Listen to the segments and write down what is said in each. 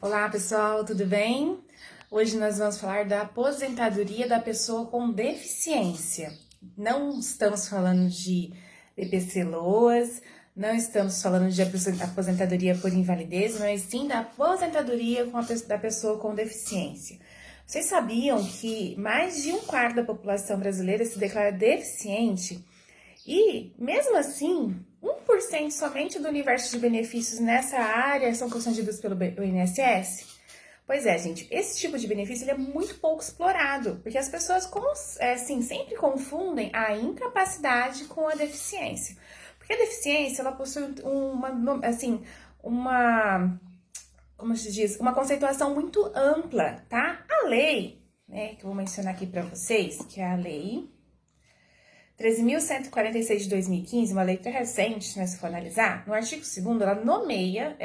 Olá pessoal, tudo bem? Hoje nós vamos falar da aposentadoria da pessoa com deficiência. Não estamos falando de BPC-LOAS, não estamos falando de aposentadoria por invalidez, mas sim da aposentadoria da pessoa com deficiência. Vocês sabiam que mais de um quarto da população brasileira se declara deficiente? E, mesmo assim, 1% somente do universo de benefícios nessa área são concedidos pelo INSS? Pois é, gente, esse tipo de benefício ele é muito pouco explorado, porque as pessoas sempre confundem a incapacidade com a deficiência. Porque a deficiência, ela possui uma conceituação muito ampla, tá? A lei, né, que eu vou mencionar aqui para vocês, que é a lei 13.146 de 2015, uma lei até recente, né, se for analisar, no artigo 2º, ela nomeia,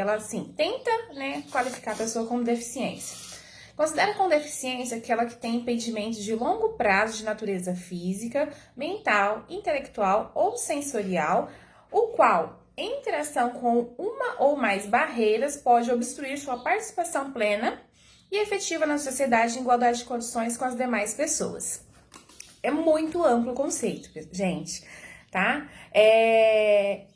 tenta, né, qualificar a pessoa como deficiência. Considera como deficiência aquela que tem impedimentos de longo prazo de natureza física, mental, intelectual ou sensorial, o qual, em interação com uma ou mais barreiras, pode obstruir sua participação plena e efetiva na sociedade em igualdade de condições com as demais pessoas. É muito amplo o conceito, gente, tá? É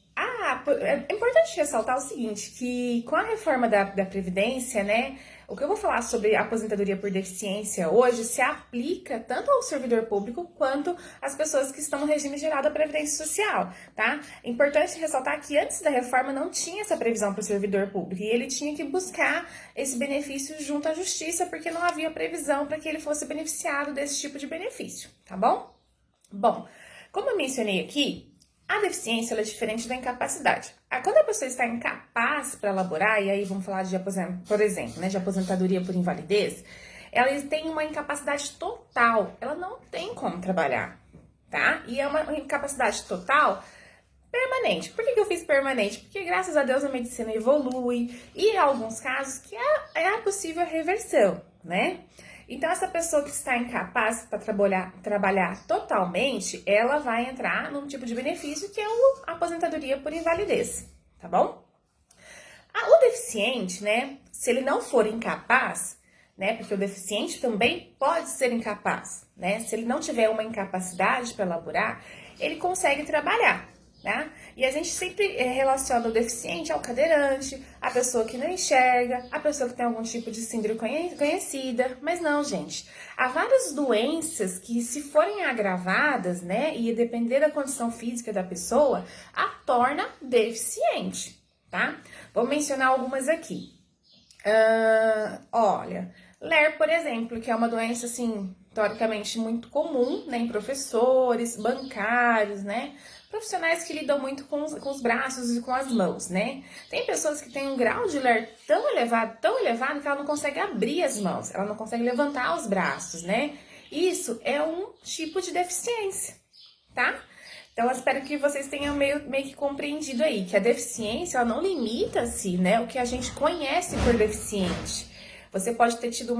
importante ressaltar o seguinte, que com a reforma da Previdência, né, o que eu vou falar sobre a aposentadoria por deficiência hoje se aplica tanto ao servidor público quanto às pessoas que estão no regime geral da Previdência Social, tá? É importante ressaltar que antes da reforma não tinha essa previsão para o servidor público e ele tinha que buscar esse benefício junto à Justiça porque não havia previsão para que ele fosse beneficiado desse tipo de benefício, tá bom? Bom, como eu mencionei aqui, a deficiência ela é diferente da incapacidade. Quando a pessoa está incapaz para elaborar, e aí vamos falar de, por exemplo, né, de aposentadoria por invalidez, ela tem uma incapacidade total, ela não tem como trabalhar, tá? E é uma incapacidade total permanente. Por que eu fiz permanente? Porque graças a Deus a medicina evolui e em alguns casos que é possível a reversão, né? Então, essa pessoa que está incapaz para trabalhar totalmente, ela vai entrar num tipo de benefício que é a aposentadoria por invalidez, tá bom? O deficiente, né, se ele não for incapaz, né, porque o deficiente também pode ser incapaz, né, se ele não tiver uma incapacidade para elaborar, ele consegue trabalhar. Tá? E a gente sempre relaciona o deficiente ao cadeirante, a pessoa que não enxerga, a pessoa que tem algum tipo de síndrome conhecida, mas não, gente. Há várias doenças que, se forem agravadas, né, e depender da condição física da pessoa, a torna deficiente, tá? Vou mencionar algumas aqui. Olha, LER, por exemplo, que é uma doença, assim, teoricamente muito comum, né, em professores, bancários, né, profissionais que lidam muito com os braços e com as mãos, né. Tem pessoas que têm um grau de LER tão elevado, que ela não consegue abrir as mãos, ela não consegue levantar os braços, né. Isso é um tipo de deficiência, tá? Então, eu espero que vocês tenham meio que compreendido aí, que a deficiência, ela não limita-se, né, o que a gente conhece por deficiente. Você pode ter tido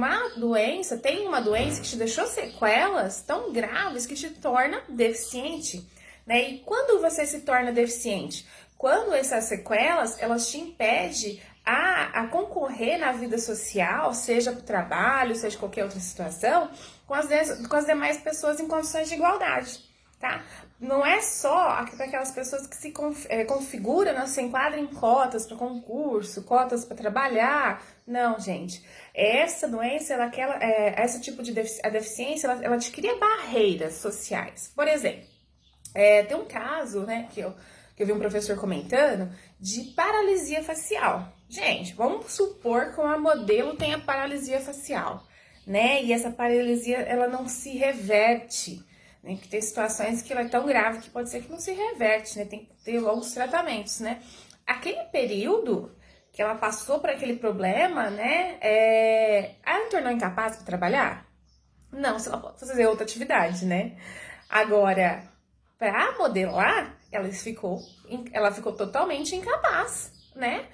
tem uma doença que te deixou sequelas tão graves que te torna deficiente, né? E quando você se torna deficiente? Quando essas sequelas, elas te impedem a concorrer na vida social, seja para o trabalho, seja qualquer outra situação, com as demais pessoas em condições de igualdade, tá? Não é só para aquelas pessoas que se configuram, não se enquadram em cotas para concurso, cotas para trabalhar. Não, gente. Essa doença, esse tipo de deficiência, ela te cria barreiras sociais. Por exemplo, tem um caso, né, que eu vi um professor comentando, de paralisia facial. Gente, vamos supor que uma modelo tenha paralisia facial, né? E essa paralisia, ela não se reverte. Né, que tem situações que ela é tão grave que pode ser que não se reverte, né? Tem que ter longos tratamentos, né? Aquele período que ela passou por aquele problema, né? Ela tornou incapaz para trabalhar? Não, se ela pode fazer outra atividade, né? Agora, para modelar, ela ficou totalmente incapaz, né?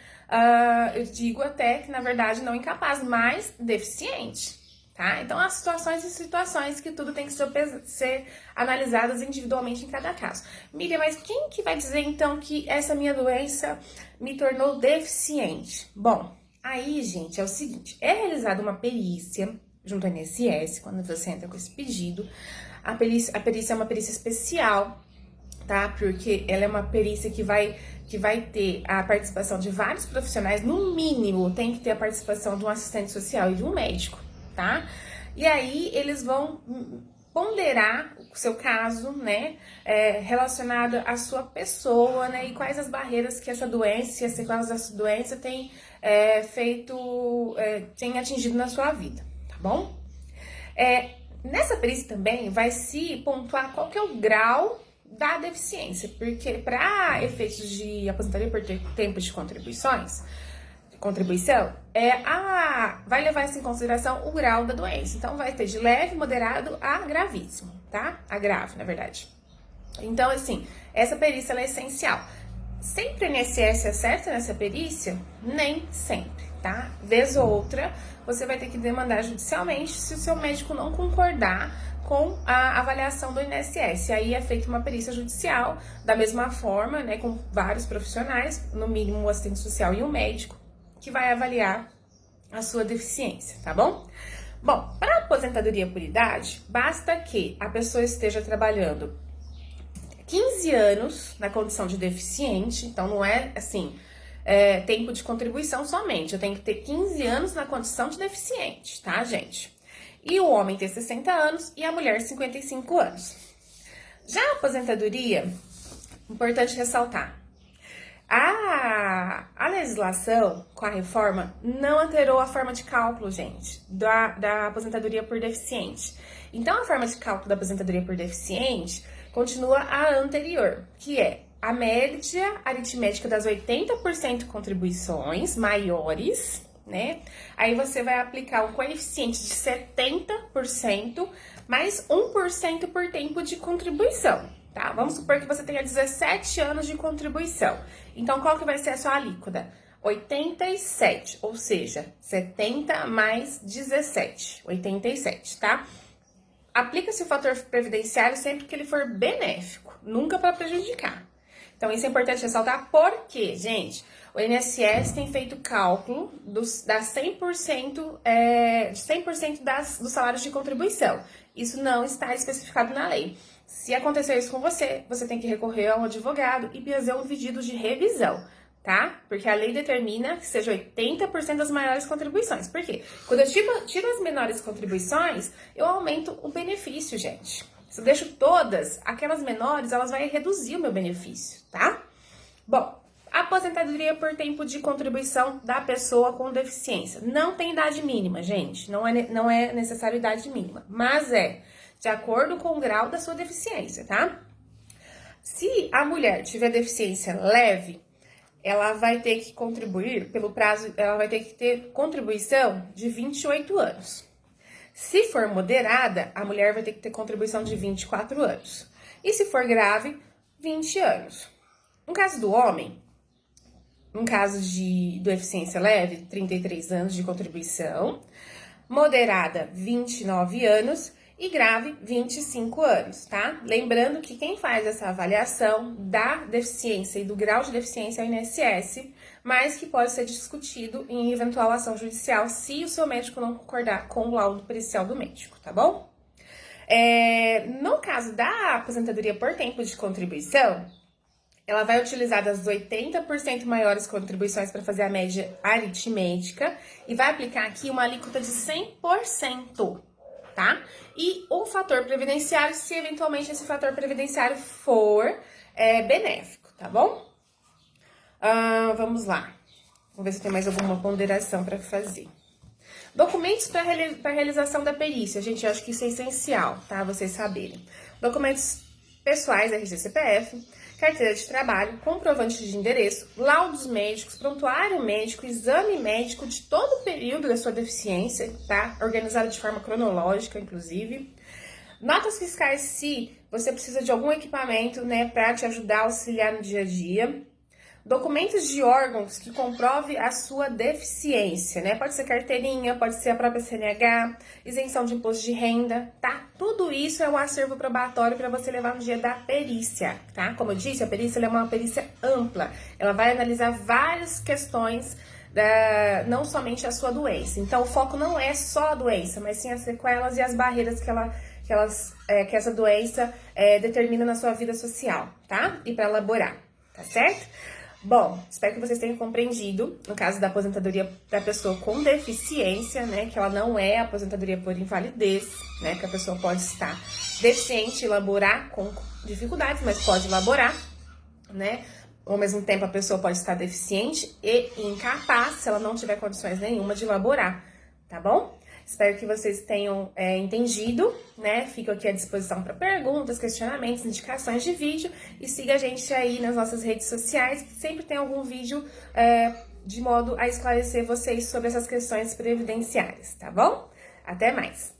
Eu digo até que, na verdade, não incapaz, mas deficiente. Tá? Então, há situações e situações que tudo tem que ser analisadas individualmente em cada caso. Miriam, mas quem que vai dizer, então, que essa minha doença me tornou deficiente? Bom, Aí, gente, é o seguinte, é realizada uma perícia junto ao INSS, quando você entra com esse pedido. A perícia é uma perícia especial, tá? Porque ela é uma perícia que vai ter a participação de vários profissionais, no mínimo tem que ter a participação de um assistente social e de um médico, tá? E aí eles vão ponderar o seu caso, né, relacionado à sua pessoa, né, e quais as barreiras que essa doença, as sequelas dessa doença tem tem atingido na sua vida, tá bom? Nessa perícia também vai se pontuar qual que é o grau da deficiência, porque para efeitos de aposentadoria por tempo de contribuição, vai levar isso em consideração o grau da doença. Então, vai ter de leve, moderado a gravíssimo, tá? A grave, na verdade. Então, assim, essa perícia ela é essencial. Sempre o INSS acerta nessa perícia? Nem sempre, tá? Vez ou outra, você vai ter que demandar judicialmente se o seu médico não concordar com a avaliação do INSS. Aí é feita uma perícia judicial, da mesma forma, né, com vários profissionais, no mínimo o assistente social e o médico, que vai avaliar a sua deficiência, tá bom? Bom, para aposentadoria por idade, basta que a pessoa esteja trabalhando 15 anos na condição de deficiente, então não é assim, tempo de contribuição somente, eu tenho que ter 15 anos na condição de deficiente, tá, gente? E o homem ter 60 anos e a mulher 55 anos. Já a aposentadoria, importante ressaltar, a legislação com a reforma não alterou a forma de cálculo, gente, da aposentadoria por deficiente. Então, a forma de cálculo da aposentadoria por deficiente continua a anterior, que é a média aritmética das 80% contribuições maiores, né? Aí você vai aplicar um coeficiente de 70% mais 1% por tempo de contribuição, tá? Vamos supor que você tenha 17 anos de contribuição. Então, qual que vai ser a sua alíquota? 87, ou seja, 70 mais 17, 87, tá? Aplica-se o fator previdenciário sempre que ele for benéfico, nunca para prejudicar. Então, isso é importante ressaltar porque, gente, o INSS tem feito cálculo de 100% dos salários de contribuição. Isso não está especificado na lei. Se acontecer isso com você, você tem que recorrer a um advogado e fazer um pedido de revisão, tá? Porque a lei determina que seja 80% das maiores contribuições. Por quê? Quando eu tiro as menores contribuições, eu aumento o benefício, gente. Se eu deixo todas, aquelas menores, elas vão reduzir o meu benefício, tá? Bom, aposentadoria por tempo de contribuição da pessoa com deficiência. Não tem idade mínima, gente. Não é necessário idade mínima, mas é de acordo com o grau da sua deficiência, tá? Se a mulher tiver deficiência leve, ela vai ter que contribuir pelo prazo, ela vai ter que ter contribuição de 28 anos. Se for moderada, a mulher vai ter que ter contribuição de 24 anos. E se for grave, 20 anos. No caso do homem, no caso de deficiência leve, 33 anos de contribuição, moderada, 29 anos e grave, 25 anos, tá? Lembrando que quem faz essa avaliação da deficiência e do grau de deficiência é o INSS, mas que pode ser discutido em eventual ação judicial se o seu médico não concordar com o laudo pericial do médico, tá bom? No caso da aposentadoria por tempo de contribuição, ela vai utilizar das 80% maiores contribuições para fazer a média aritmética e vai aplicar aqui uma alíquota de 100%, tá? E o fator previdenciário, se eventualmente esse fator previdenciário for benéfico, tá bom? Vamos lá. Vamos ver se tem mais alguma ponderação para fazer. Documentos para realização da perícia. Gente, eu acho que isso é essencial, tá? Vocês saberem. Documentos pessoais, RG, CPF, carteira de trabalho, comprovante de endereço, laudos médicos, prontuário médico, exame médico de todo o período da sua deficiência, tá? Organizado de forma cronológica, inclusive. Notas fiscais se você precisa de algum equipamento, né, para te ajudar a auxiliar no dia a dia. Documentos de órgãos que comprove a sua deficiência, né? Pode ser carteirinha, pode ser a própria CNH, isenção de imposto de renda, tá? Tudo isso é um acervo probatório para você levar no dia da perícia, tá? Como eu disse, a perícia é uma perícia ampla. Ela vai analisar várias questões não somente a sua doença. Então, o foco não é só a doença, mas sim as sequelas e as barreiras que essa doença determina na sua vida social, tá? E para elaborar, tá certo? Bom, espero que vocês tenham compreendido, no caso da aposentadoria da pessoa com deficiência, né, que ela não é aposentadoria por invalidez, né, que a pessoa pode estar deficiente e laborar com dificuldades, mas pode laborar, né, ao mesmo tempo a pessoa pode estar deficiente e incapaz, se ela não tiver condições nenhuma de laborar, tá bom? Espero que vocês tenham entendido, né? Fico aqui à disposição para perguntas, questionamentos, indicações de vídeo e siga a gente aí nas nossas redes sociais, que sempre tem algum vídeo de modo a esclarecer vocês sobre essas questões previdenciárias, tá bom? Até mais!